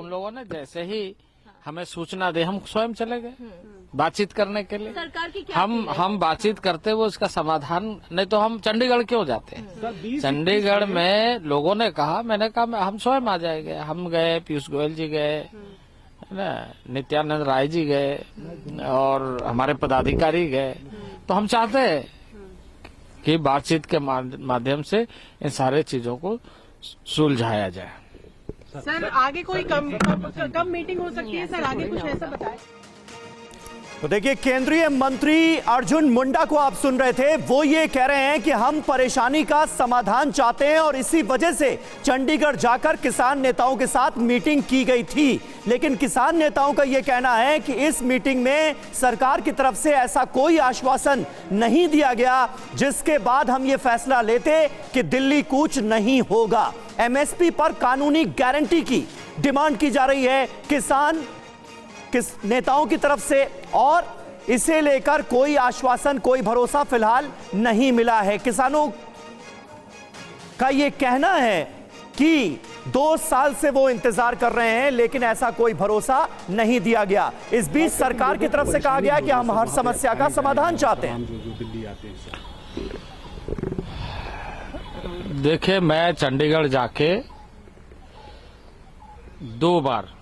उन लोगों ने जैसे ही हमें सूचना दी हम स्वयं चले गए बातचीत करने के लिए। सरकार की क्या हम बातचीत करते हुए उसका समाधान, नहीं तो हम चंडीगढ़ क्यों जाते हैं। चंडीगढ़ में लोगों ने कहा, मैंने कहा हम स्वयं आ जाएंगे। हम गए, पीयूष गोयल जी गए, है ना, नित्यानंद राय जी गए और हमारे पदाधिकारी गए। तो हम चाहते हैं कि बातचीत के माध्यम से इन सारे चीजों को सुलझाया जाए। सर आगे कोई कब मीटिंग हो सकती है सर, आगे कुछ ऐसा बताएं। तो देखिए, केंद्रीय मंत्री अर्जुन मुंडा को आप सुन रहे थे, वो ये कह रहे हैं कि हम परेशानी का समाधान चाहते हैं और इसी वजह से चंडीगढ़ जाकर किसान नेताओं के साथ मीटिंग की गई थी। लेकिन किसान नेताओं का यह कहना है कि इस मीटिंग में सरकार की तरफ से ऐसा कोई आश्वासन नहीं दिया गया जिसके बाद हम ये फैसला लेते कि दिल्ली कूच नहीं होगा। एमएसपी पर कानूनी गारंटी की डिमांड की जा रही है किसान नेताओं की तरफ से, और इसे लेकर कोई आश्वासन, कोई भरोसा फिलहाल नहीं मिला है। किसानों का यह कहना है कि 2 साल से वो इंतजार कर रहे हैं लेकिन ऐसा कोई भरोसा नहीं दिया गया। इस बीच सरकार की तरफ से कहा गया कि हम हर समस्या का समाधान चाहते हैं। देखिए, मैं चंडीगढ़ जाके 2 बार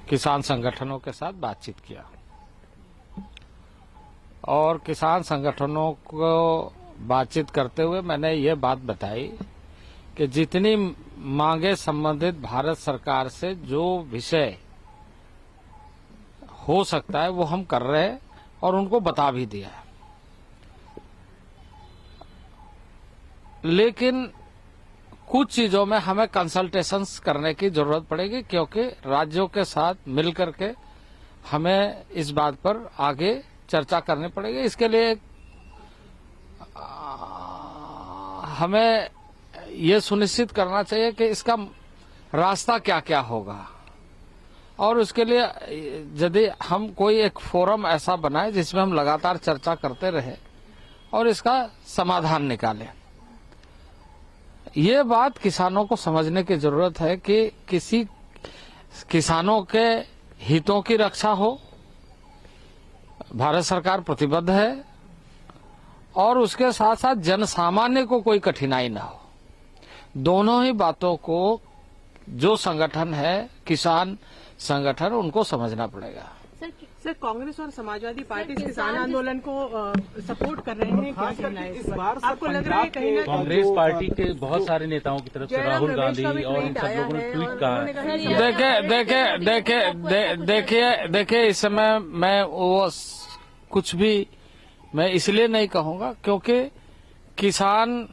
किसान संगठनों के साथ बातचीत किया और किसान संगठनों को बातचीत करते हुए मैंने ये बात बताई कि जितनी मांगे संबंधित भारत सरकार से जो विषय हो सकता है वो हम कर रहे हैं और उनको बता भी दिया है। लेकिन कुछ चीजों में हमें कंसल्टेशंस करने की जरूरत पड़ेगी क्योंकि राज्यों के साथ मिलकर के हमें इस बात पर आगे चर्चा करनी पड़ेगी। इसके लिए हमें ये सुनिश्चित करना चाहिए कि इसका रास्ता क्या क्या होगा और उसके लिए यदि हम कोई एक फोरम ऐसा बनाए जिसमें हम लगातार चर्चा करते रहे और इसका समाधान निकालें। ये बात किसानों को समझने की जरूरत है कि किसानों के हितों की रक्षा हो, भारत सरकार प्रतिबद्ध है और उसके साथ साथ जनसामान्य को कोई कठिनाई ना हो। दोनों ही बातों को जो संगठन है, किसान संगठन, उनको समझना पड़ेगा। सर कांग्रेस और समाजवादी पार्टी इस किसान आंदोलन को सपोर्ट कर रहे हैं, क्या कहना है इस बार? आपको लग रहा है कहीं ना कांग्रेस पार्टी के बहुत सारे नेताओं की तरफ से राहुल गांधी और इन सब लोगों ने ट्वीट कहा। देखिए इस समय मैं वो कुछ भी मैं इसलिए नहीं कहूंगा क्योंकि किसान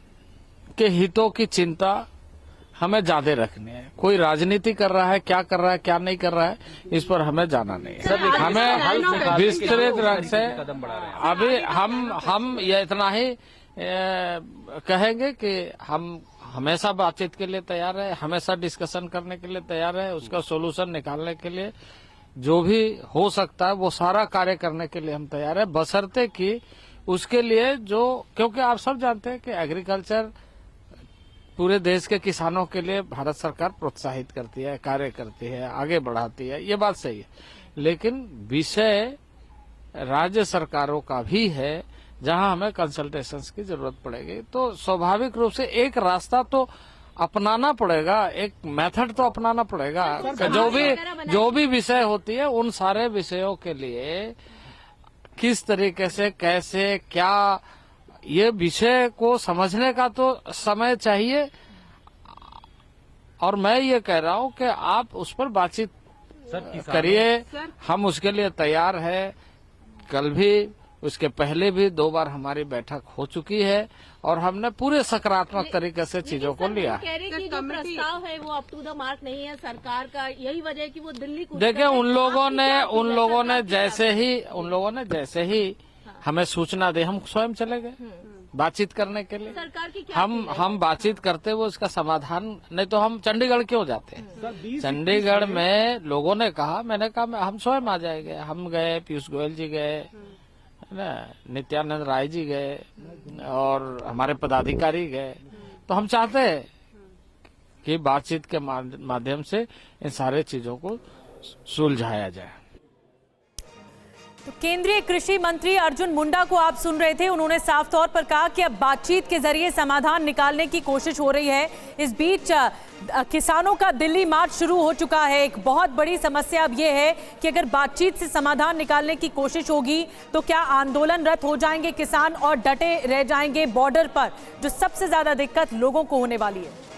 के हितों की चिंता हमें ज्यादा रखनी है। कोई राजनीति कर रहा है, क्या कर रहा है, क्या नहीं कर रहा है, इस पर हमें जाना नहीं है। हमें विस्तृत रंग से अभी हम ये इतना ही कहेंगे कि हम हमेशा बातचीत के लिए तैयार है, हमेशा डिस्कशन करने के लिए तैयार है, उसका सोल्यूशन निकालने के लिए जो भी हो सकता है वो सारा कार्य करने के लिए हम तैयार है, बशर्ते कि उसके लिए जो, क्योंकि आप सब जानते हैं कि एग्रीकल्चर पूरे देश के किसानों के लिए भारत सरकार प्रोत्साहित करती है, कार्य करती है, आगे बढ़ाती है, ये बात सही है। लेकिन विषय राज्य सरकारों का भी है जहां हमें कंसल्टेशंस की जरूरत पड़ेगी। तो स्वाभाविक रूप से एक रास्ता तो अपनाना पड़ेगा, एक मेथड तो अपनाना पड़ेगा। जो भी विषय होती है उन सारे विषयों के लिए किस तरीके से, कैसे, क्या, ये विषय को समझने का तो समय चाहिए और मैं ये कह रहा हूं कि आप उस पर बातचीत करिए, हम उसके लिए तैयार है। कल भी, उसके पहले भी 2 बार हमारी बैठक हो चुकी है और हमने पूरे सकारात्मक तरीके से चीजों को लिया। कह रहे कि जो प्रस्ताव है वो अप टू द मार्क नहीं है सरकार का, यही वजह है कि वो दिल्ली को। देखिए, उन लोगों ने जैसे ही हमें सूचना दी हम स्वयं चले गए बातचीत करने के लिए। सरकार की क्या हम बातचीत करते हुए उसका समाधान, नहीं तो हम चंडीगढ़ क्यों जाते हैं। चंडीगढ़ में लोगों ने कहा, मैंने कहा हम स्वयं आ जाएंगे। हम गए, पीयूष गोयल जी गए, है ना, नित्यानंद राय जी गए और हमारे पदाधिकारी गए। तो हम चाहते हैं कि बातचीत के माध्यम से इन सारे चीजों को सुलझाया जाए। तो केंद्रीय कृषि मंत्री अर्जुन मुंडा को आप सुन रहे थे। उन्होंने साफ तौर पर कहा कि अब बातचीत के जरिए समाधान निकालने की कोशिश हो रही है। इस बीच किसानों का दिल्ली मार्च शुरू हो चुका है। एक बहुत बड़ी समस्या अब यह है कि अगर बातचीत से समाधान निकालने की कोशिश होगी तो क्या आंदोलनरत हो जाएंगे किसान और डटे रह जाएंगे बॉर्डर पर, जो सबसे ज्यादा दिक्कत लोगों को होने वाली है।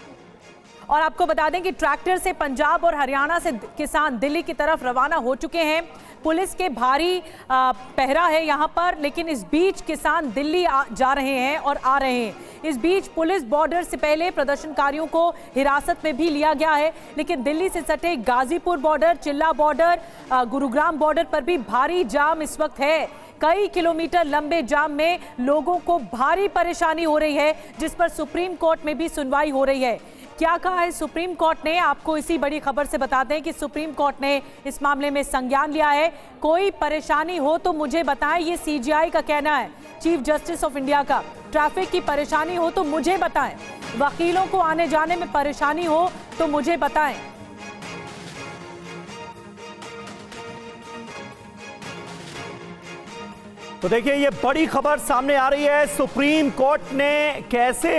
और आपको बता दें कि ट्रैक्टर से पंजाब और हरियाणा से किसान दिल्ली की तरफ रवाना हो चुके हैं। पुलिस के भारी पहरा है यहां पर, लेकिन इस बीच किसान दिल्ली जा रहे हैं और आ रहे हैं। इस बीच पुलिस बॉर्डर से पहले प्रदर्शनकारियों को हिरासत में भी लिया गया है, लेकिन दिल्ली से सटे गाजीपुर बॉर्डर, चिल्ला बॉर्डर, गुरुग्राम बॉर्डर पर भी भारी जाम इस वक्त है। कई किलोमीटर लंबे जाम में लोगों को भारी परेशानी हो रही है, जिस पर सुप्रीम कोर्ट में भी सुनवाई हो रही है। क्या कहा है सुप्रीम कोर्ट ने, आपको इसी बड़ी खबर से बताते हैं कि सुप्रीम कोर्ट ने इस मामले में संज्ञान लिया है। कोई परेशानी हो तो मुझे बताएं, ये सीजेआई का कहना है, चीफ जस्टिस ऑफ इंडिया का। ट्रैफिक की परेशानी हो तो मुझे बताएं, वकीलों को आने जाने में परेशानी हो तो मुझे बताएं। तो देखिए, ये बड़ी खबर सामने आ रही है। सुप्रीम कोर्ट ने कैसे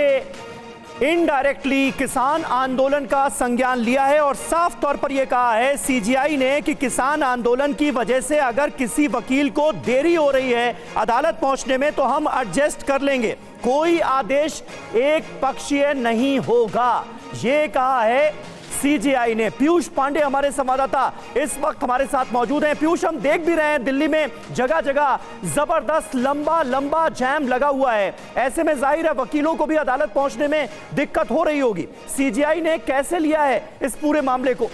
इनडायरेक्टली किसान आंदोलन का संज्ञान लिया है और साफ तौर पर यह कहा है सीजीआई ने कि किसान आंदोलन की वजह से अगर किसी वकील को देरी हो रही है अदालत पहुंचने में तो हम एडजस्ट कर लेंगे, कोई आदेश एक पक्षीय नहीं होगा, ये कहा है सीजीआई ने। पीयूष पांडे हमारे संवाददाता इस वक्त हमारे साथ मौजूद हैं। पीयूष, हम देख भी रहे हैं दिल्ली में जगह जगह जबरदस्त लंबा जैम लगा हुआ है। ऐसे में जाहिर है वकीलों को भी अदालत पहुंचने में दिक्कत हो रही होगी। सीजीआई ने कैसे लिया है इस पूरे मामले को?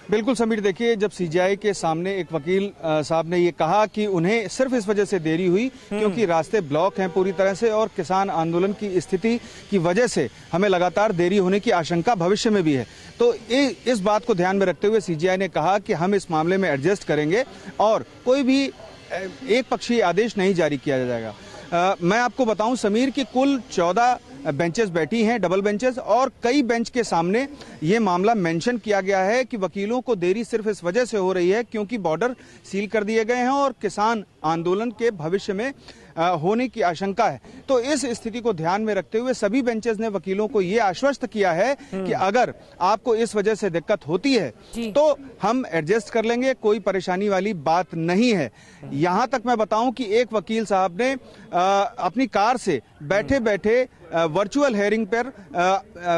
बिल्कुल समीर, देखिए, जब सीजीआई के सामने एक वकील साहब ने ये कहा कि उन्हें सिर्फ इस वजह से देरी हुई क्योंकि रास्ते ब्लॉक हैं पूरी तरह से और किसान आंदोलन की स्थिति की वजह से हमें लगातार देरी होने की आशंका भविष्य में भी है, तो इस बात को ध्यान में रखते हुए सीजीआई ने कहा कि हम इस मामले में एडजस्ट करेंगे और कोई भी एक पक्षीय आदेश नहीं जारी किया जाएगा। मैं आपको बताऊं समीर कि कुल 14 बेंचेस बैठी हैं, डबल बेंचेस, और कई बेंच के सामने ये मामला मेंशन किया गया है कि वकीलों को देरी सिर्फ इस वजह से हो रही है क्योंकि बॉर्डर सील कर दिए गए हैं और किसान आंदोलन के भविष्य में होने की आशंका है। तो इस स्थिति को ध्यान में रखते हुए सभी बेंचेस ने वकीलों को ये आश्वस्त किया है कि अगर आपको इस वजह से दिक्कत होती है तो हम एडजस्ट कर लेंगे, कोई परेशानी वाली बात नहीं है। यहां तक मैं बताऊं कि एक वकील साहब ने अपनी कार से बैठे बैठे वर्चुअल हेयरिंग पर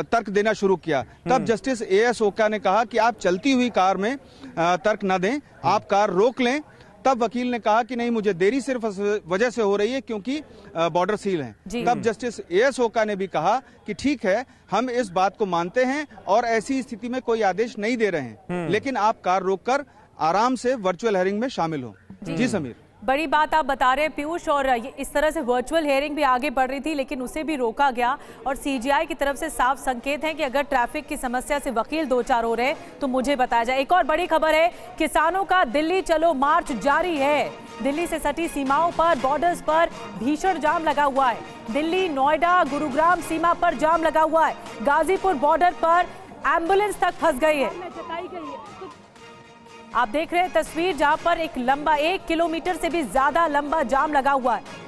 तर्क देना शुरू किया। तब जस्टिस एएस ओका ने कहा कि आप चलती हुई कार में तर्क न दें, आप कार रोक लें। तब वकील ने कहा कि नहीं, मुझे देरी सिर्फ वजह से हो रही है क्योंकि बॉर्डर सील है। तब जस्टिस एएस ओका ने भी कहा कि ठीक है, हम इस बात को मानते हैं और ऐसी स्थिति में कोई आदेश नहीं दे रहे हैं, लेकिन आप कार रोककर आराम से वर्चुअल हेयरिंग में शामिल हो। जी समीर, बड़ी बात आप बता रहे हैं पीयूष, और इस तरह से वर्चुअल हियरिंग भी आगे बढ़ रही थी लेकिन उसे भी रोका गया और सीजीआई की तरफ से साफ संकेत है कि अगर ट्रैफिक की समस्या से वकील दो चार हो रहे तो मुझे बताया जाए। एक और बड़ी खबर है, किसानों का दिल्ली चलो मार्च जारी है। दिल्ली से सटी सीमाओं पर, बॉर्डर्स पर भीषण जाम लगा हुआ है। दिल्ली, नोएडा, गुरुग्राम सीमा पर जाम लगा हुआ है। गाजीपुर बॉर्डर पर एम्बुलेंस तक फंस गई है। आप देख रहे हैं तस्वीर जहां पर एक लंबा 1 किलोमीटर से भी ज्यादा लंबा जाम लगा हुआ है।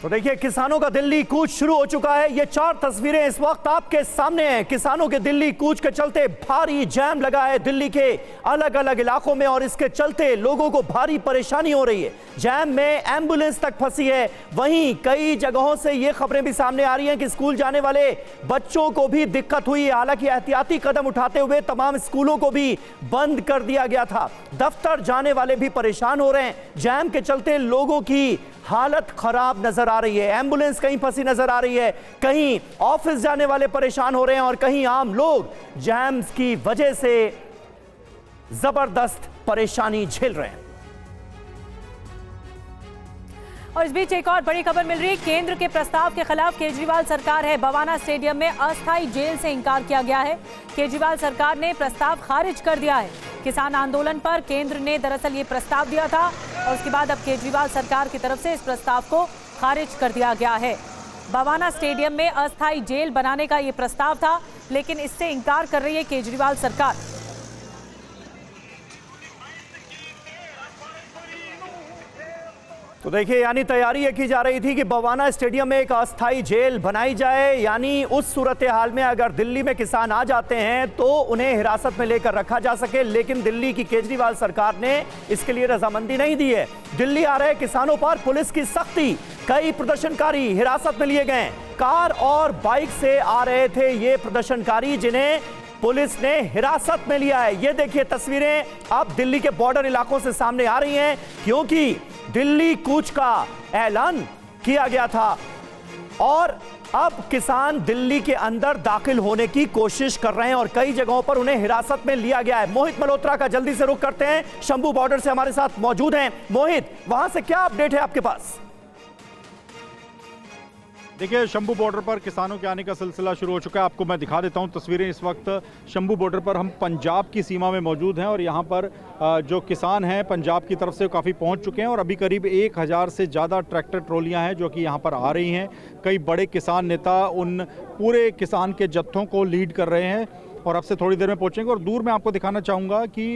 तो देखिए, किसानों का दिल्ली कूच शुरू हो चुका है। ये 4 तस्वीरें इस वक्त आपके सामने हैं। किसानों के दिल्ली कूच के चलते भारी जाम लगा है दिल्ली के अलग अलग इलाकों में और इसके चलते लोगों को भारी परेशानी हो रही है। जाम में एम्बुलेंस तक फंसी है। वहीं कई जगहों से ये खबरें भी सामने आ रही हैं कि स्कूल जाने वाले बच्चों को भी दिक्कत हुई है। हालांकि एहतियाती कदम उठाते हुए तमाम स्कूलों को भी बंद कर दिया गया था। दफ्तर जाने वाले भी परेशान हो रहे हैं। जाम के चलते लोगों की हालत खराब नजर आ रही है। एम्बुलेंस कहीं फंसी नजर आ रही है, कहीं ऑफिस जाने वाले परेशान हो रहे हैं और कहीं आम लोग जैम की वजह से जबरदस्त परेशानी झेल रहे हैं। और इस बीच एक और बड़ी खबर मिल रही है। केंद्र के प्रस्ताव के खिलाफ केजरीवाल सरकार है। बवाना स्टेडियम में अस्थायी जेल से इंकार किया गया है। केजरीवाल सरकार ने प्रस्ताव खारिज कर दिया है। किसान आंदोलन पर केंद्र ने दरअसल ये प्रस्ताव दिया था और उसके बाद अब केजरीवाल सरकार की तरफ से इस प्रस्ताव को खारिज कर दिया गया है। बवाना स्टेडियम में अस्थायी जेल बनाने का ये प्रस्ताव था, लेकिन इससे इंकार कर रही है केजरीवाल सरकार। तो देखिए, यानी तैयारी ये की जा रही थी कि बवाना स्टेडियम में एक अस्थायी जेल बनाई जाए, यानी उस सूरत हाल में अगर दिल्ली में किसान आ जाते हैं तो उन्हें हिरासत में लेकर रखा जा सके। लेकिन दिल्ली की केजरीवाल सरकार ने इसके लिए रजामंदी नहीं दी है। दिल्ली आ रहे किसानों पर पुलिस की सख्ती, कई प्रदर्शनकारी हिरासत में लिए गए। कार और बाइक से आ रहे थे ये प्रदर्शनकारी, जिन्हें पुलिस ने हिरासत में लिया है। ये देखिए तस्वीरें अब दिल्ली के बॉर्डर इलाकों से सामने आ रही हैं, क्योंकि दिल्ली कूच का ऐलान किया गया था और अब किसान दिल्ली के अंदर दाखिल होने की कोशिश कर रहे हैं और कई जगहों पर उन्हें हिरासत में लिया गया है। मोहित मल्होत्रा का जल्दी से रुख करते हैं, शंभू बॉर्डर से हमारे साथ मौजूद हैं। मोहित, वहां से क्या अपडेट है आपके पास? देखिए, शंभू बॉर्डर पर किसानों के आने का सिलसिला शुरू हो चुका है। आपको मैं दिखा देता हूं तस्वीरें। इस वक्त शंभू बॉर्डर पर हम पंजाब की सीमा में मौजूद हैं और यहां पर जो किसान हैं पंजाब की तरफ से काफ़ी पहुंच चुके हैं और अभी करीब 1000 से ज़्यादा ट्रैक्टर ट्रॉलियां हैं जो कि यहां पर आ रही हैं। कई बड़े किसान नेता उन पूरे किसान के जत्थों को लीड कर रहे हैं और अब से थोड़ी देर में पहुंचेंगे। और दूर मैं आपको दिखाना चाहूँगा कि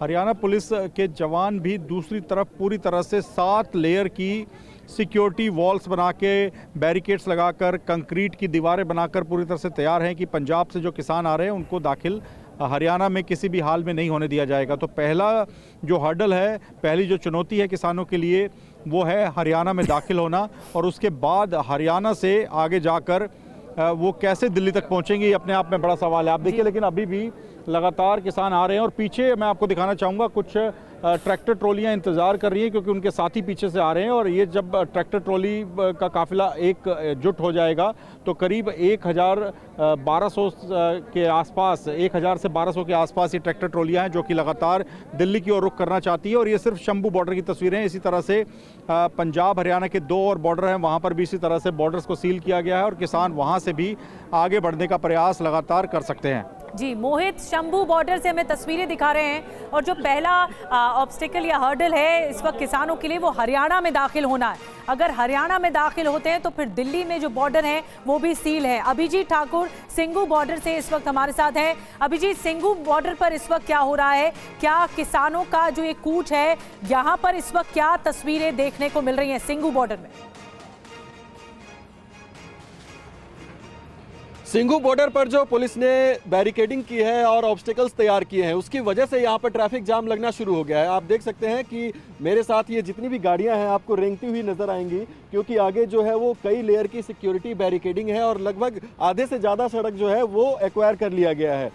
हरियाणा पुलिस के जवान भी दूसरी तरफ पूरी तरह से 7 लेयर की सिक्योरिटी वॉल्स बना के, बैरिकेड्स लगाकर, कंक्रीट की दीवारें बनाकर पूरी तरह से तैयार हैं कि पंजाब से जो किसान आ रहे हैं उनको दाखिल हरियाणा में किसी भी हाल में नहीं होने दिया जाएगा। तो पहला जो हर्डल है, पहली जो चुनौती है किसानों के लिए, वो है हरियाणा में दाखिल होना और उसके बाद हरियाणा से आगे जाकर वो कैसे दिल्ली तक पहुंचेंगे, ये अपने आप में बड़ा सवाल है। आप देखिए, लेकिन अभी भी लगातार किसान आ रहे हैं और पीछे मैं आपको दिखाना चाहूँगा कुछ ट्रैक्टर ट्रॉलियां इंतज़ार कर रही हैं क्योंकि उनके साथी पीछे से आ रहे हैं और ये जब ट्रैक्टर ट्रॉली का काफिला एकजुट हो जाएगा तो करीब 1200 के आसपास, 1000 से 1200 के आसपास ये ट्रैक्टर ट्रॉलियां हैं जो कि लगातार दिल्ली की ओर रुख करना चाहती है। और ये सिर्फ शंभू बॉर्डर की तस्वीरें हैं। इसी तरह से पंजाब हरियाणा के 2 और बॉर्डर हैं, वहाँ पर भी इसी तरह से बॉर्डर्स को सील किया गया है और किसान वहाँ से भी आगे बढ़ने का प्रयास लगातार कर सकते हैं। जी मोहित, शंभू बॉर्डर से हमें तस्वीरें दिखा रहे हैं और जो पहला ऑब्स्टिकल या हर्डल है इस वक्त किसानों के लिए वो हरियाणा में दाखिल होना है। अगर हरियाणा में दाखिल होते हैं तो फिर दिल्ली में जो बॉर्डर है वो भी सील है। अभिजीत ठाकुर सिंघू बॉर्डर से इस वक्त हमारे साथ हैं। अभिजीत, सिंघू बॉर्डर पर इस वक्त क्या हो रहा है? क्या किसानों का जो ये कूच है, यहाँ पर इस वक्त क्या तस्वीरें देखने को मिल रही हैं सिंघू बॉर्डर में? सिंघू बॉर्डर पर जो पुलिस ने बैरिकेडिंग की है और ऑब्स्टिकल्स तैयार किए हैं उसकी वजह से यहाँ पर ट्रैफिक जाम लगना शुरू हो गया है। आप देख सकते हैं कि मेरे साथ ये जितनी भी गाड़ियां हैं आपको रेंगती हुई नजर आएंगी क्योंकि आगे जो है वो कई लेयर की सिक्योरिटी बैरिकेडिंग है और लगभग आधे से ज़्यादा सड़क जो है वो एक्वायर कर लिया गया है।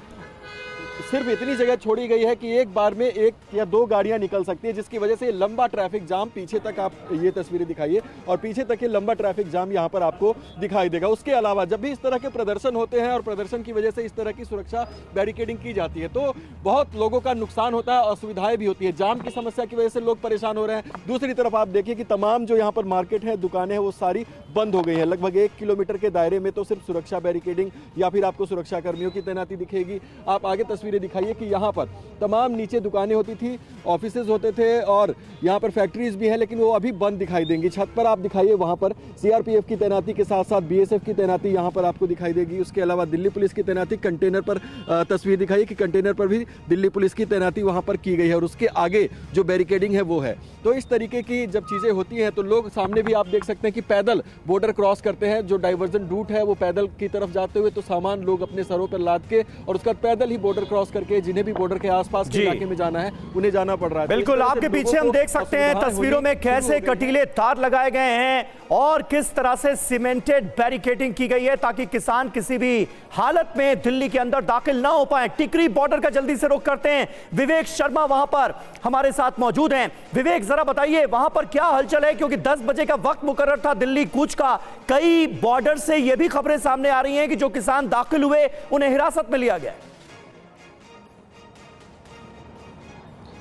सिर्फ इतनी जगह छोड़ी गई है कि एक बार में 1 या 2 गाड़ियां निकल सकती है, जिसकी वजह से लंबा ट्रैफिक जाम पीछे तक, आप ये तस्वीरें दिखाइए, और पीछे तक ये लंबा ट्रैफिक जाम यहां पर आपको दिखाई देगा। उसके अलावा जब भी इस तरह के प्रदर्शन होते हैं और प्रदर्शन की वजह से इस तरह की सुरक्षा बैरिकेडिंग की जाती है तो बहुत लोगों का नुकसान होता है, असुविधाएं भी होती है। जाम की समस्या की वजह से लोग परेशान हो रहे हैं। दूसरी तरफ आप देखिए कि तमाम जो यहाँ पर मार्केट है, दुकानें हैं, वो सारी बंद हो गई हैं। लगभग 1 किलोमीटर के दायरे में तो सिर्फ सुरक्षा बैरिकेडिंग या फिर आपको सुरक्षा कर्मियों की तैनाती दिखेगी। आप आगे तस्वीरें दिखाइए कि यहाँ पर तमाम नीचे दुकानें होती थी, ऑफिसेज होते थे और यहाँ पर फैक्ट्रीज भी हैं, लेकिन वो अभी बंद दिखाई देंगी। छत पर आप दिखाइए, वहाँ पर सीआरपीएफ की तैनाती के साथ साथ बीएसएफ की तैनाती यहाँ पर आपको दिखाई देगी। उसके अलावा दिल्ली पुलिस की तैनाती, कंटेनर पर तस्वीर दिखाइए कि कंटेनर पर भी दिल्ली पुलिस की तैनाती वहाँ पर की गई है और उसके आगे जो बैरिकेडिंग है वो है। तो इस तरीके की जब चीज़ें होती हैं तो लोग सामने भी आप देख सकते हैं कि पैदल बॉर्डर क्रॉस करते हैं। जो डाइवर्जन रूट है वो पैदल की तरफ जाते हुए तो सामान लोग अपने सरों पर लाद के और उसका पैदल ही बॉर्डर क्रॉस करके जिन्हें भी बॉर्डर के आसपास के इलाके में जाना है उन्हें जाना पड़ रहा है। बिल्कुल, आपके पीछे हम देख सकते हैं तस्वीरों में कैसे कटीले तार लगाए गए हैं और किस तरह से सीमेंटेड बैरिकेडिंग की गई है ताकि किसान किसी भी हालत में दिल्ली के अंदर दाखिल ना हो पाए। टिकरी बॉर्डर का जल्दी से रुख करते हैं। विवेक शर्मा वहां पर हमारे साथ मौजूद हैं। विवेक, जरा बताइए वहां पर क्या हलचल है, क्योंकि 10 बजे का वक्त मुकर्रर था दिल्ली कूच का। कई बॉर्डर से यह भी खबरें सामने आ रही हैं कि जो किसान दाखिल हुए उन्हें हिरासत में लिया गया।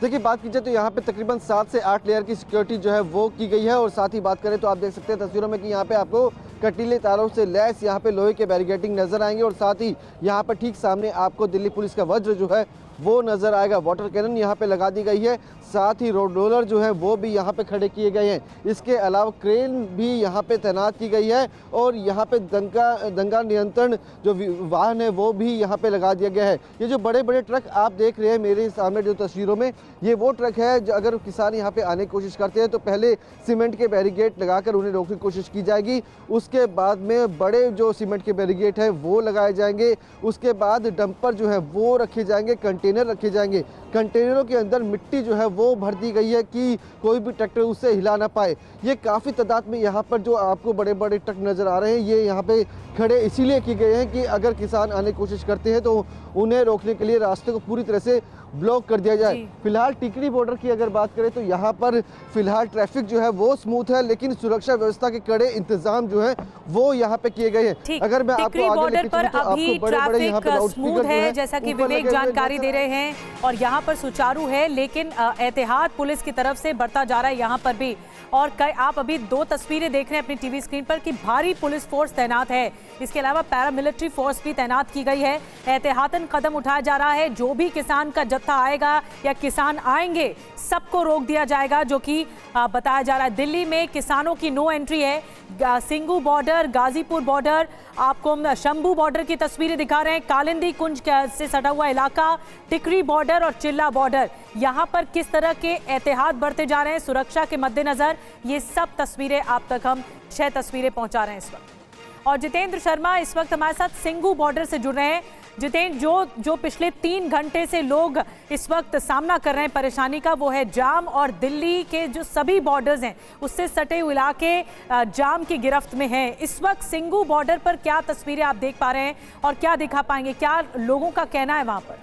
देखिए, बात की जाए तो यहाँ पे तकरीबन 7 से 8 लेयर की सिक्योरिटी जो है वो की गई है। और साथ ही बात करें तो आप देख सकते हैं तस्वीरों में कि यहाँ पे आपको कटीले तारों से लैस यहाँ पे लोहे के बैरिकेडिंग नजर आएंगे। और साथ ही यहाँ पर ठीक सामने आपको दिल्ली पुलिस का वज्र जो है वो नजर आएगा। वाटर कैनन यहाँ पे लगा दी गई है। साथ ही रोड रोलर जो है वो भी यहाँ पे खड़े किए गए हैं। इसके अलावा क्रेन भी यहाँ पे तैनात की गई है। और यहाँ पे दंगा नियंत्रण जो वाहन है वो भी यहाँ पे लगा दिया गया है। ये जो बड़े बड़े ट्रक आप देख रहे हैं मेरे सामने जो तस्वीरों में, ये वो ट्रक है जो अगर किसान यहाँ पे आने की कोशिश करते हैं तो पहले सीमेंट के बैरिकेड लगाकर उन्हें रोकने की कोशिश की जाएगी। उसके बाद में बड़े जो सीमेंट के बैरिकेड है वो लगाए जाएंगे। उसके बाद डंपर जो है वो रखे जाएंगे, कंटेनर रखे जाएंगे। कंटेनरों के अंदर मिट्टी जो है वो भर दी गई है कि कोई भी ट्रैक्टर उससे हिला ना पाए। ये काफ़ी तादाद में यहाँ पर जो आपको बड़े बड़े ट्रक नज़र आ रहे हैं ये यहाँ पे खड़े इसीलिए किए गए हैं कि अगर किसान आने की कोशिश करते हैं तो उन्हें रोकने के लिए रास्ते को पूरी तरह से ब्लॉक कर दिया जाए। फिलहाल टिकरी बॉर्डर की अगर बात करें तो यहाँ पर फिलहाल ट्रैफिक जो है वो स्मूथ है, लेकिन सुरक्षा व्यवस्था के कड़े इंतजाम जो है वो यहाँ पे किए गए हैं। अगर मैं आपको आगे बॉर्डर लेके पर चलूं तो अभी आपको बड़े-बड़े यहाँ पे ट्रैफिक स्मूथ है, जैसा कि विवेक जानकारी दे रहे हैं, और यहाँ पर सुचारू है। लेकिन एहतियात पुलिस की तरफ से बढ़ता जा रहा है यहाँ पर भी। और आप अभी 2 तस्वीरें देख रहे हैं अपनी टीवी स्क्रीन पर कि भारी पुलिस फोर्स तैनात है। इसके अलावा पैरामिलिट्री फोर्स भी तैनात की गई है। एहतियातन कदम उठाया जा रहा है। जो भी किसान का जत्था आएगा या किसान आएंगे सबको रोक दिया जाएगा, जो कि बताया जा रहा है। दिल्ली में किसानों की नो एंट्री है। सिंगू बॉर्डर, गाजीपुर बॉर्डर, आपको हम शंभू बॉर्डर की तस्वीरें दिखा रहे हैं। कालिंदी कुंज से सटा हुआ इलाका, टिकरी बॉर्डर और चिल्ला बॉर्डर, यहाँ पर किस तरह के एहतियात बरते जा रहे हैं सुरक्षा के मद्देनजर, ये सब तस्वीरें आप तक हम 6 तस्वीरें पहुंचा रहे हैं इस वक्त। और जितेंद्र शर्मा इस वक्त हमारे साथ सिंगू बॉर्डर से जुड़ रहे हैं। जितेंद्र, जो पिछले 3 घंटे से लोग इस वक्त सामना कर रहे हैं परेशानी का, वो है जाम, और दिल्ली के जो सभी बॉर्डर्स हैं उससे सटे हुए इलाके जाम की गिरफ्त में हैं। इस वक्त सिंगू बॉर्डर पर क्या तस्वीरें आप देख पा रहे हैं और क्या दिखा पाएंगे, क्या लोगों का कहना है वहां पर?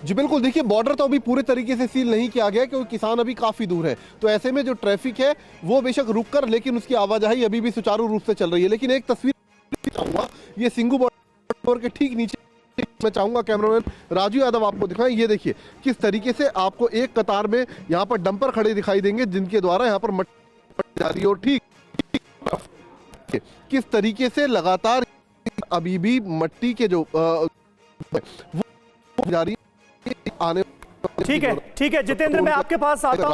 जी बिल्कुल, देखिए बॉर्डर तो अभी पूरे तरीके से सील नहीं किया गया क्योंकि किसान अभी काफ़ी दूर है। तो ऐसे में जो ट्रैफिक है वो बेशक रुक कर, लेकिन उसकी आवाजाही अभी भी सुचारू रूप से चल रही है। लेकिन एक तस्वीर चाहूँगा, ये सिंगू बॉर्डर के ठीक नीचे मैं चाहूँगा कैमरामैन राजू यादव आपको दिखाएं। ये देखिए किस तरीके से आपको एक कतार में यहाँ पर डंपर खड़े दिखाई देंगे जिनके द्वारा यहाँ पर मट्टी जा रही है। और ठीक किस तरीके से लगातार अभी भी मट्टी के जो वो जा रही आने। ठीक है जितेंद्र, मैं आपके पास आता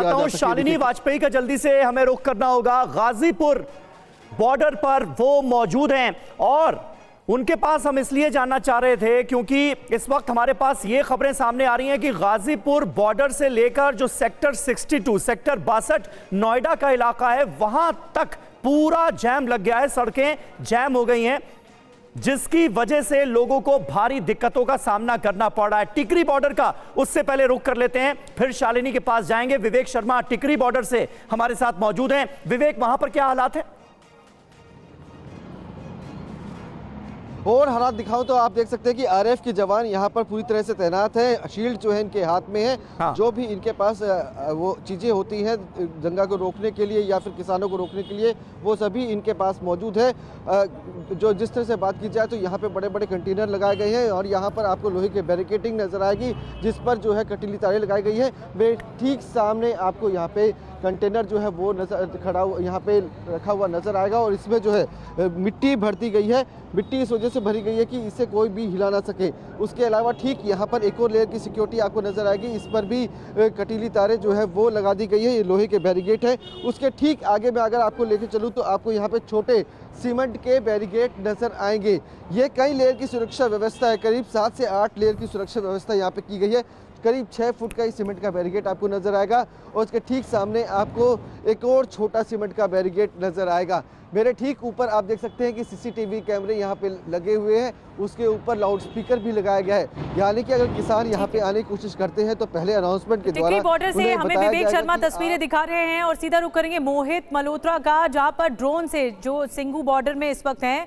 हूं, शालिनी वाजपेयी का जल्दी से हमें रुख करना होगा। गाजीपुर बॉर्डर पर वो मौजूद हैं और उनके पास हम इसलिए जानना चाह रहे थे क्योंकि इस वक्त हमारे पास ये खबरें सामने आ रही हैं कि गाजीपुर बॉर्डर से लेकर जो सेक्टर 62, सेक्टर 62 नोएडा का इलाका है, वहां तक पूरा जैम लग गया है, सड़कें जैम हो गई हैं, जिसकी वजह से लोगों को भारी दिक्कतों का सामना करना पड़ रहा है। टिकरी बॉर्डर का उससे पहले रुक कर लेते हैं, फिर शालिनी के पास जाएंगे। विवेक शर्मा टिकरी बॉर्डर से हमारे साथ मौजूद हैं। विवेक, वहां पर क्या हालात है? और हालात दिखाऊं तो आप देख सकते हैं कि आरएफ के जवान यहाँ पर पूरी तरह से तैनात है। शील्ड जो है इनके हाथ में है। हाँ। जो भी इनके पास वो चीज़ें होती हैं दंगा को रोकने के लिए या फिर किसानों को रोकने के लिए, वो सभी इनके पास मौजूद है। जो जिस तरह से बात की जाए तो यहाँ पे बड़े बड़े कंटेनर लगाए गए हैं और यहाँ पर आपको लोहे की बैरिकेडिंग नजर आएगी जिस पर जो है कटीली तारें लगाई गई है। मेरे ठीक सामने आपको यहाँ पे कंटेनर जो है वो यहाँ पे रखा हुआ नजर आएगा और इसमें जो है मिट्टी भरती गई है। मिट्टी इस वजह से भरी गई है कि इसे कोई भी हिला ना सके। उसके अलावा ठीक यहाँ पर एक और लेयर की सिक्योरिटी आपको नजर आएगी, इस पर भी कटीली तारें जो है वो लगा दी गई है। ये लोहे के बैरिकेड है। उसके ठीक आगे में अगर आपको लेके चलूँ तो आपको यहाँ पे छोटे सीमेंट के बैरिकेड नजर आएंगे। ये कई लेयर की सुरक्षा व्यवस्था है, करीब 7 से 8 लेयर की सुरक्षा व्यवस्था यहाँ पे की गई है। करीब 6 फुट का ही सीमेंट का बैरिकेड आपको नजर आएगा और उसके ठीक सामने आपको एक और छोटा सीमेंट का बैरिकेड नजर आएगा। मेरे ठीक ऊपर आप देख सकते हैं कि सीसीटीवी कैमरे यहाँ पे लगे हुए हैं, उसके ऊपर लाउड स्पीकर भी लगाया गया है। यानी कि अगर किसान यहाँ पे आने की कोशिश करते हैं तो पहले अनाउंसमेंट के द्वारा बॉर्डर से हमें विवेक शर्मा तस्वीरें दिखा रहे हैं और सीधा रुक करेंगे मोहित मल्होत्रा का, जहाँ पर ड्रोन से जो सिंगू बॉर्डर में इस वक्त है,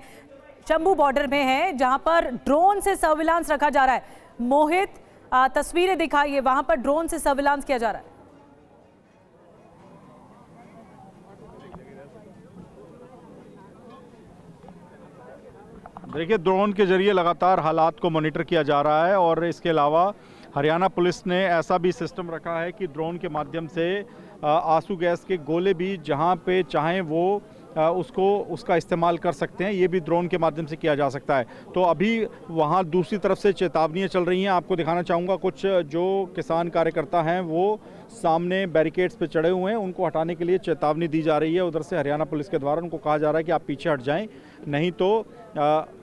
शंभू बॉर्डर में है, जहाँ पर ड्रोन से सर्विलांस रखा जा रहा है। मोहित, तस्वीरें दिखाइए, वहां पर ड्रोन से सर्विलांस किया जा रहा है। देखिए, ड्रोन के जरिए लगातार हालात को मॉनिटर किया जा रहा है और इसके अलावा हरियाणा पुलिस ने ऐसा भी सिस्टम रखा है कि ड्रोन के माध्यम से आंसू गैस के गोले भी जहां पे चाहें वो उसका इस्तेमाल कर सकते हैं। ये भी ड्रोन के माध्यम से किया जा सकता है। तो अभी वहाँ दूसरी तरफ से चेतावनियाँ चल रही हैं। आपको दिखाना चाहूँगा, कुछ जो किसान कार्यकर्ता हैं वो सामने बैरिकेड्स पे चढ़े हुए हैं, उनको हटाने के लिए चेतावनी दी जा रही है। उधर से हरियाणा पुलिस के द्वारा उनको कहा जा रहा है कि आप पीछे हट जाएं, नहीं तो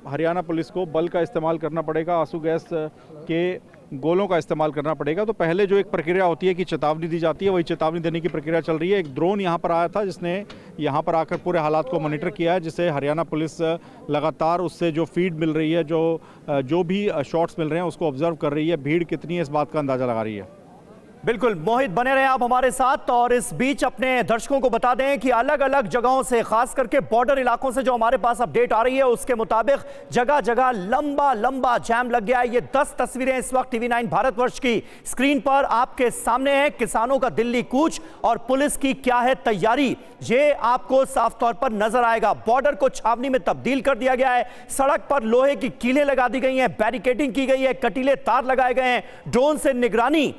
हरियाणा पुलिस को बल का इस्तेमाल करना पड़ेगा, आंसू गैस के गोलों का इस्तेमाल करना पड़ेगा। तो पहले जो एक प्रक्रिया होती है कि चेतावनी दी जाती है, वही चेतावनी देने की प्रक्रिया चल रही है। एक ड्रोन यहाँ पर आया था जिसने यहाँ पर आकर पूरे हालात को मॉनिटर किया है, जिसे हरियाणा पुलिस लगातार उससे जो फीड मिल रही है, जो भी शॉट्स मिल रहे हैं उसको ऑब्जर्व कर रही है। भीड़ कितनी है इस बात का अंदाजा लगा रही है। बिल्कुल मोहित, बने रहे आप हमारे साथ। और इस बीच अपने दर्शकों को बता दें कि अलग अलग जगहों से, खास करके बॉर्डर इलाकों से जो हमारे पास अपडेट आ रही है, उसके मुताबिक जगह जगह लंबा लंबा जाम लग गया है। ये 10 तस्वीरें इस वक्त टीवी 9 भारतवर्ष की स्क्रीन पर आपके सामने है। किसानों का दिल्ली कूच और पुलिस की क्या है तैयारी, ये आपको साफ तौर पर नजर आएगा। बॉर्डर को छावनी में तब्दील कर दिया गया है। सड़क पर लोहे की कीलें लगा दी गई हैं, बैरिकेडिंग की गई है, कटीले तार लगाए गए हैं, ड्रोन से निगरानी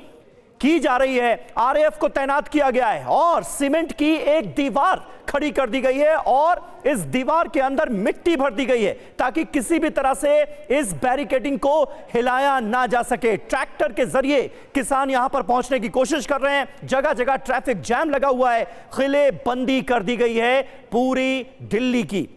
की जा रही है, आरएएफ को तैनात किया गया है और सीमेंट की एक दीवार खड़ी कर दी गई है और इस दीवार के अंदर मिट्टी भर दी गई है ताकि किसी भी तरह से इस बैरिकेडिंग को हिलाया ना जा सके। ट्रैक्टर के जरिए किसान यहां पर पहुंचने की कोशिश कर रहे हैं। जगह जगह ट्रैफिक जैम लगा हुआ है, किले बंदी कर दी गई है पूरी दिल्ली की।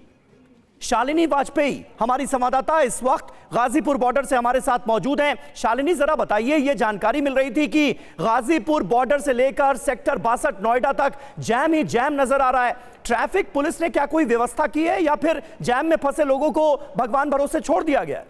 शालिनी वाजपेयी हमारी संवाददाता इस वक्त गाजीपुर बॉर्डर से हमारे साथ मौजूद हैं। शालिनी, जरा बताइए, ये जानकारी मिल रही थी कि गाजीपुर बॉर्डर से लेकर सेक्टर 62 नोएडा तक जैम ही जैम नजर आ रहा है। ट्रैफिक पुलिस ने क्या कोई व्यवस्था की है या फिर जैम में फंसे लोगों को भगवान भरोसे छोड़ दिया गया है?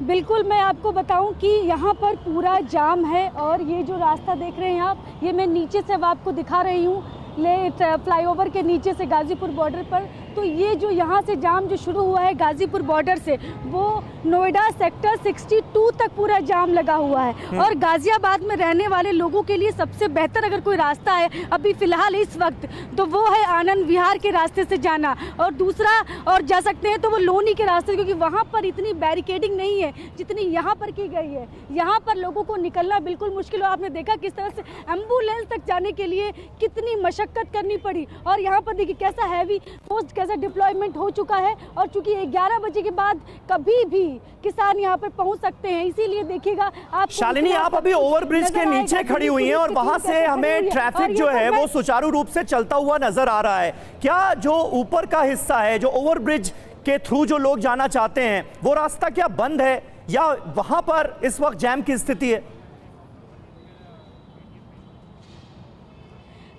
बिल्कुल, मैं आपको बताऊं कि यहाँ पर पूरा जाम है और ये जो रास्ता देख रहे हैं आप, ये मैं नीचे से अब आपको दिखा रही हूँ, फ्लाईओवर के नीचे से गाजीपुर बॉर्डर पर। तो ये जो यहाँ से जाम जो शुरू हुआ है गाजीपुर बॉर्डर से, वो नोएडा सेक्टर 62 तक पूरा जाम लगा हुआ है। और गाजियाबाद में रहने वाले लोगों के लिए सबसे बेहतर अगर कोई रास्ता है अभी फिलहाल इस वक्त, तो वो है आनंद विहार के रास्ते से जाना। और दूसरा और जा सकते हैं तो वो लोनी के रास्ते, क्योंकि वहाँ पर इतनी बैरिकेडिंग नहीं है जितनी यहाँ पर की गई है। यहाँ पर लोगों को निकलना बिल्कुल मुश्किल हो। आपने देखा किस तरह से एम्बुलेंस तक जाने के लिए कितनी मशक्कत करनी पड़ी। और यहाँ पर देखिए कैसा हैवी फोर्स, कैसा डिप्लॉयमेंट हो चुका है। और चूंकि 11 बजे के बाद कभी भी किसान यहाँ पर पहुँच सकते हैं, इसीलिए देखिएगा आप। शालिनी, आप अभी ओवरब्रिज के नीचे खड़ी हुई हैं और वहां से हमें ट्रैफिक जो है वो सुचारू रूप से चलता हुआ नजर आ रहा है। क्या जो ऊपर का हिस्सा है, जो ओवरब्रिज के थ्रू जो लोग जाना चाहते हैं, वो रास्ता क्या बंद है या वहां पर इस वक्त जैम की स्थिति है?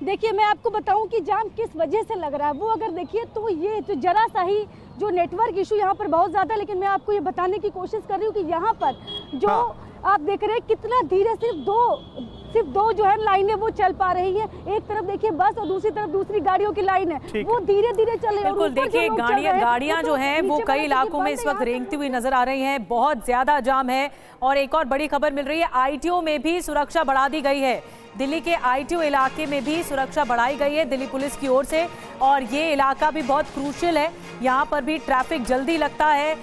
देखिए, मैं आपको बताऊं कि जाम किस वजह से लग रहा है। वो अगर देखिए तो ये तो जरा सा ही जो नेटवर्क इशू यहाँ पर बहुत ज़्यादा है, लेकिन मैं आपको ये बताने की कोशिश कर रही हूँ कि यहाँ पर जो आप देख रहे हैं कितना धीरे, सिर्फ दो जो है लाइनें वो चल पा रही है। एक तरफ देखिए बस और दूसरी तरफ दूसरी गाड़ियों की लाइन है, वो धीरे धीरे चल रही है। बिल्कुल, देखिए गाड़ियां जो हैं वो कई इलाकों में इस वक्त रेंगती हुई नजर आ रही हैं। बहुत ज्यादा जाम है। और एक और बड़ी खबर मिल रही है, आईटीओ में भी सुरक्षा बढ़ा दी गई है। दिल्ली के आईटीओ इलाके में भी सुरक्षा बढ़ाई गई है दिल्ली पुलिस की ओर से। और ये इलाका भी बहुत क्रूशियल है, यहाँ पर भी ट्रैफिक जल्दी लगता है।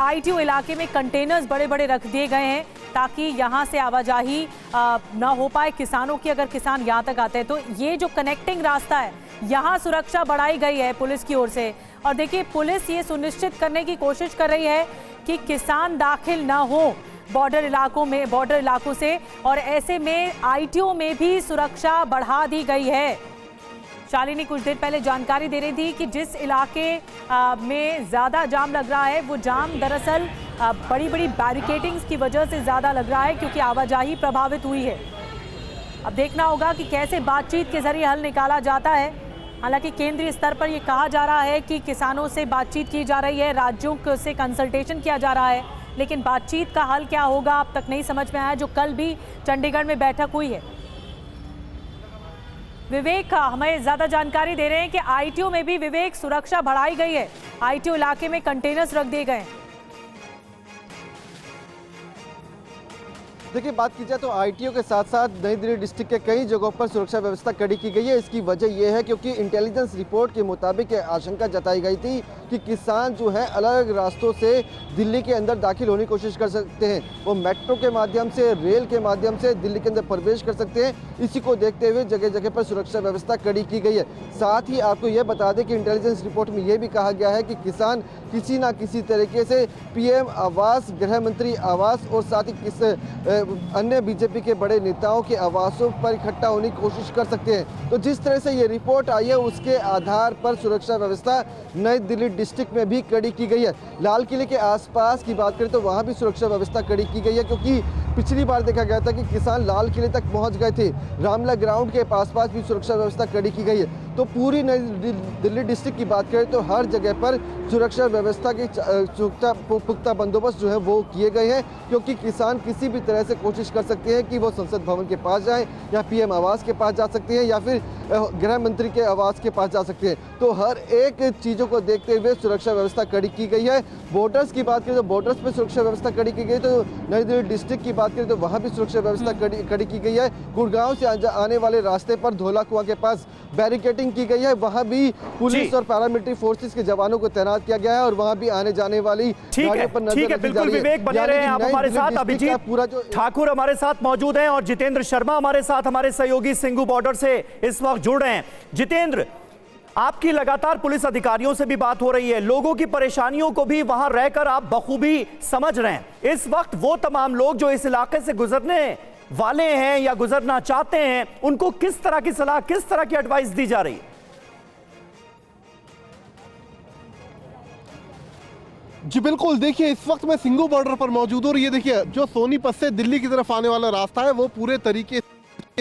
आईटीओ इलाके में कंटेनर्स बड़े बड़े रख दिए गए हैं ताकि यहाँ से आवाजाही ना हो पाए किसानों की, अगर किसान यहाँ तक आते हैं तो। ये जो कनेक्टिंग रास्ता है, यहाँ सुरक्षा बढ़ाई गई है पुलिस की ओर से। और देखिए, पुलिस ये सुनिश्चित करने की कोशिश कर रही है कि किसान दाखिल ना हो बॉर्डर इलाकों से। और ऐसे में आईटीओ में भी सुरक्षा बढ़ा दी गई है। शालिनी कुछ देर पहले जानकारी दे रही थी कि जिस इलाके में ज़्यादा जाम लग रहा है, वो जाम दरअसल बड़ी बड़ी बैरिकेडिंग्स की वजह से ज़्यादा लग रहा है, क्योंकि आवाजाही प्रभावित हुई है। अब देखना होगा कि कैसे बातचीत के जरिए हल निकाला जाता है। हालांकि केंद्रीय स्तर पर यह कहा जा रहा है कि किसानों से बातचीत की जा रही है, राज्यों से कंसल्टेशन किया जा रहा है, लेकिन बातचीत का हल क्या होगा अब तक नहीं समझ में आया, जो कल भी चंडीगढ़ में बैठक हुई है। विवेक हमें ज्यादा जानकारी दे रहे हैं कि आईटीओ में भी विवेक सुरक्षा बढ़ाई गई है, आईटीओ इलाके में कंटेनर्स रख दिए गए हैं। देखिए, बात की जाए तो आईटीओ के साथ साथ नई दिल्ली डिस्ट्रिक्ट के कई जगहों पर सुरक्षा व्यवस्था कड़ी की गई है। इसकी वजह यह है क्योंकि इंटेलिजेंस रिपोर्ट के मुताबिक आशंका जताई गई थी कि किसान जो है अलग अलग रास्तों से दिल्ली के अंदर दाखिल होने की कोशिश कर सकते हैं। वो मेट्रो के माध्यम से, रेल के माध्यम से दिल्ली के अंदर प्रवेश कर सकते हैं। इसी को देखते हुए जगह जगह पर सुरक्षा व्यवस्था कड़ी की गई है। साथ ही आपको यह बता दें कि इंटेलिजेंस रिपोर्ट में यह भी कहा गया है कि किसान किसी ना किसी तरीके से पीएम आवास, गृह मंत्री आवास और साथ ही अन्य बीजेपी के बड़े नेताओं के आवासों पर इकट्ठा होने की कोशिश कर सकते हैं। तो जिस तरह से ये रिपोर्ट आई है उसके आधार पर सुरक्षा व्यवस्था नई दिल्ली डिस्ट्रिक्ट में भी कड़ी की गई है। लाल किले के आसपास की बात करें तो वहां भी सुरक्षा व्यवस्था कड़ी की गई है, क्योंकि पिछली बार देखा गया था कि किसान लाल किले तक पहुंच गए थे। रामला ग्राउंड के आसपास भी सुरक्षा व्यवस्था कड़ी की गई है। तो पूरी नई दिल्ली डिस्ट्रिक्ट की बात करें तो हर जगह पर सुरक्षा व्यवस्था की पुख्ता बंदोबस्त जो है वो किए गए हैं, क्योंकि किसान किसी भी तरह से कोशिश कर सकते हैं कि वो संसद भवन के पास जाएं या पीएम आवास के पास जा सकते हैं या फिर गृह मंत्री के आवास के पास जा सकते हैं। तो हर एक चीज़ों को देखते हुए सुरक्षा व्यवस्था कड़ी की गई है। बॉर्डर्स की बात करें तो बॉर्डर्स पर सुरक्षा व्यवस्था कड़ी की गई। तो नई दिल्ली डिस्ट्रिक्ट की बात करें तो वहाँ भी सुरक्षा व्यवस्था कड़ी की गई है। गुड़गांव से आने वाले रास्ते पर धौला कुआं के पास बैरिकेडिंग की गई है। वहाँ भी पुलिस और पैरामिलिट्री फोर्सेस के जवानों को तैनात किया गया है और वहाँ भी आने जाने वाली गाड़ियों पर नजर रखी जा रही है। विवेक बने रहे हैं आप हमारे साथ। अभिजीत पूरा जो ठाकुर हमारे साथ मौजूद हैं और जितेंद्र शर्मा हमारे साथ, हमारे सहयोगी सिंगू बॉर्डर से इस वक्त जुड़ रहे हैं। जितेंद्र, आपकी लगातार पुलिस अधिकारियों से भी बात हो रही है, लोगों की परेशानियों को भी वहां रहकर आप बखूबी समझ रहे हैं। इस वक्त वो तमाम लोग जो इस इलाके से गुजरने वाले हैं या गुजरना चाहते हैं, उनको किस तरह की सलाह, किस तरह की एडवाइस दी जा रही है? जी बिल्कुल, देखिए इस वक्त मैं सिंगू बॉर्डर पर मौजूद हूँ और ये देखिए जो सोनीपत से दिल्ली की तरफ आने वाला रास्ता है वो पूरे तरीके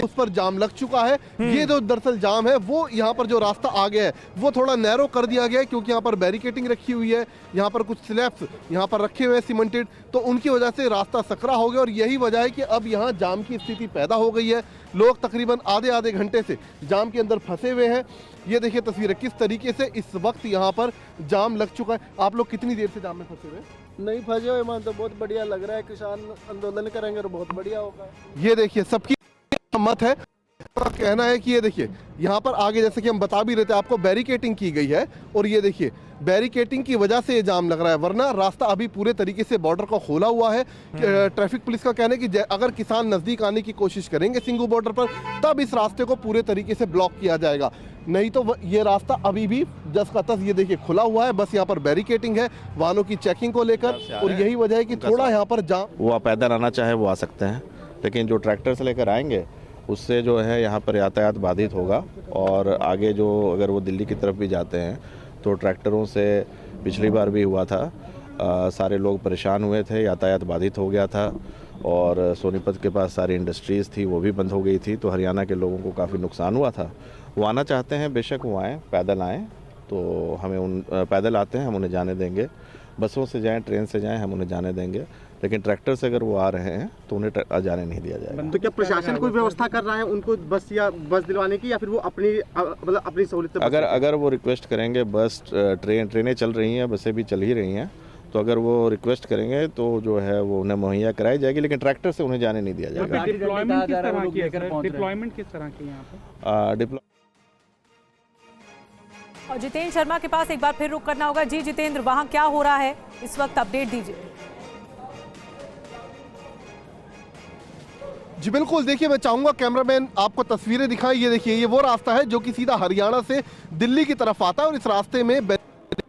उस पर जाम लग चुका है। ये जो दरअसल जाम है वो यहाँ पर जो रास्ता आ गया है वो थोड़ा नैरो कर दिया गया है, क्योंकि यहाँ पर बैरिकेटिंग रखी हुई है, यहाँ पर कुछ स्लैब्स यहाँ पर रखे हुए हैं सीमेंटेड, तो उनकी वजह से रास्ता सकरा हो गया और यही वजह है कि अब यहाँ जाम की स्थिति पैदा हो गई है। लोग तकरीबन आधे घंटे से जाम के अंदर फंसे हुए हैं। ये देखिए तस्वीरें किस तरीके से इस वक्त यहाँ पर जाम लग चुका है। आप लोग कितनी देर से जाम में फंसे हुए? नहीं फंसे हुए मान, तो बहुत बढ़िया लग रहा है। किसान आंदोलन करेंगे तो बहुत बढ़िया होगा। ये देखिए सबकी मत है, कहना है कि ये देखिए यहाँ पर आगे जैसे कि हम बता भी रहे थे आपको बैरिकेटिंग की गई है और ये देखिए बैरिकेटिंग की वजह से ये जाम लग रहा है, वरना रास्ता अभी पूरे तरीके से बॉर्डर का खोला हुआ है। ट्रैफिक पुलिस का कहना है कि अगर किसान नजदीक आने की कोशिश करेंगे सिंगू बॉर्डर पर तब इस रास्ते को पूरे तरीके से ब्लॉक किया जाएगा, नहीं तो ये रास्ता अभी भी जस का तस ये देखिए खुला हुआ है। बस यहाँ पर बैरिकेटिंग है वाहनों की चेकिंग को लेकर और यही वजह है कि थोड़ा यहाँ पर जाम। वो पैदल आना चाहे वो आ सकते हैं, लेकिन जो ट्रैक्टर से लेकर आएंगे उससे जो है यहाँ पर यातायात बाधित होगा। और आगे जो अगर वो दिल्ली की तरफ भी जाते हैं तो ट्रैक्टरों से पिछली बार भी हुआ था, सारे लोग परेशान हुए थे, यातायात बाधित हो गया था और सोनीपत के पास सारी इंडस्ट्रीज़ थी वो भी बंद हो गई थी, तो हरियाणा के लोगों को काफ़ी नुकसान हुआ था। वो आना चाहते हैं, बेशक वो आएँ, पैदल आएँ, तो हमें पैदल आते हैं हम उन्हें जाने देंगे, बसों से जाएँ, ट्रेन से जाएँ, हम उन्हें जाने देंगे, लेकिन ट्रैक्टर से अगर वो आ रहे हैं तो उन्हें जाने नहीं दिया जाएगा। तो क्या प्रशासन कोई व्यवस्था कर रहा है उनको बस दिलवाने की, या फिर वो अपनी सहूलियत? अगर वो रिक्वेस्ट करेंगे, बस ट्रेनें चल रही हैं, बसें भी चल ही रही हैं, तो अगर वो रिक्वेस्ट करेंगे तो जो है वो उन्हें मुहैया कराई जाएगी, लेकिन ट्रैक्टर से उन्हें जाने नहीं दिया जाएगा। डिप्लॉयमेंट किस तरह की यहाँ पर? और जितेंद्र शर्मा के पास एक बार फिर रुक करना होगा। जी जितेंद्र, वहां क्या हो रहा है इस वक्त, अपडेट दीजिए। जी बिल्कुल, देखिए मैं चाहूंगा कैमरामैन आपको तस्वीरें दिखाएं। ये देखिए ये वो रास्ता है जो कि सीधा हरियाणा से दिल्ली की तरफ आता है और इस रास्ते में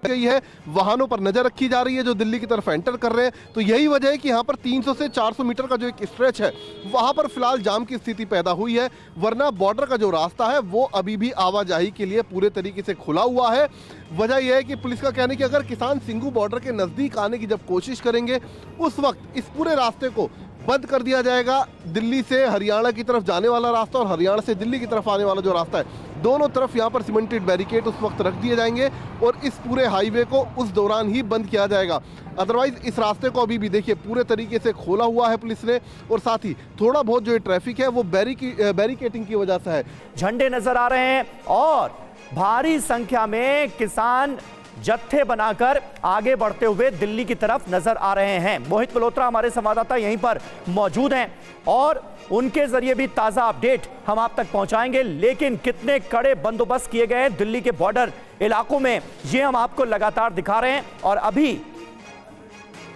गई है, वाहनों पर नजर रखी जा रही है जो दिल्ली की तरफ एंटर कर रहे हैं। तो यही वजह है कि यहाँ पर 300 से 400 मीटर का जो एक स्ट्रेच है वहां पर फिलहाल जाम की स्थिति पैदा हुई है, वरना बॉर्डर का जो रास्ता है वो अभी भी आवाजाही के लिए पूरे तरीके से खुला हुआ है। वजह यह है कि पुलिस का कहना है कि अगर किसान सिंगू बॉर्डर के नजदीक आने की जब कोशिश करेंगे उस वक्त इस पूरे रास्ते को बंद कर दिया जाएगा। दिल्ली से हरियाणा की तरफ जाने वाला रास्ता और हरियाणा से दिल्ली की तरफ आने वाला जो रास्ता है, दोनों तरफ यहाँ पर सीमेंटेड बैरिकेड उस वक्त रख दिए जाएंगे और इस पूरे हाईवे को उस दौरान ही बंद किया जाएगा। अदरवाइज इस रास्ते को अभी भी देखिए पूरे तरीके से खोला हुआ है पुलिस ने और साथ ही थोड़ा बहुत जो ट्रैफिक है वो बैरिकेटिंग की वजह से है। झंडे नजर आ रहे हैं और भारी संख्या में किसान जत्थे बनाकर आगे बढ़ते हुए दिल्ली की तरफ नजर आ रहे हैं। मोहित मल्होत्रा हमारे संवाददाता यहीं पर मौजूद हैं और उनके जरिए भी ताजा अपडेट हम आप तक पहुंचाएंगे। लेकिन कितने कड़े बंदोबस्त किए गए हैं दिल्ली के बॉर्डर इलाकों में, ये हम आपको लगातार दिखा रहे हैं। और अभी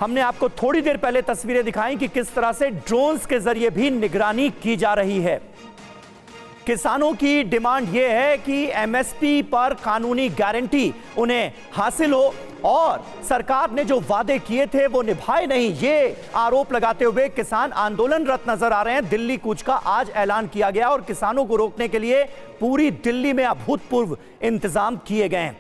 हमने आपको थोड़ी देर पहले तस्वीरें दिखाई कि किस तरह से ड्रोन्स के जरिए भी निगरानी की जा रही है। किसानों की डिमांड यह है कि एमएसपी पर कानूनी गारंटी उन्हें हासिल हो और सरकार ने जो वादे किए थे वो निभाए नहीं, ये आरोप लगाते हुए किसान आंदोलनरत नजर आ रहे हैं। दिल्ली कूच का आज ऐलान किया गया और किसानों को रोकने के लिए पूरी दिल्ली में अभूतपूर्व इंतजाम किए गए हैं।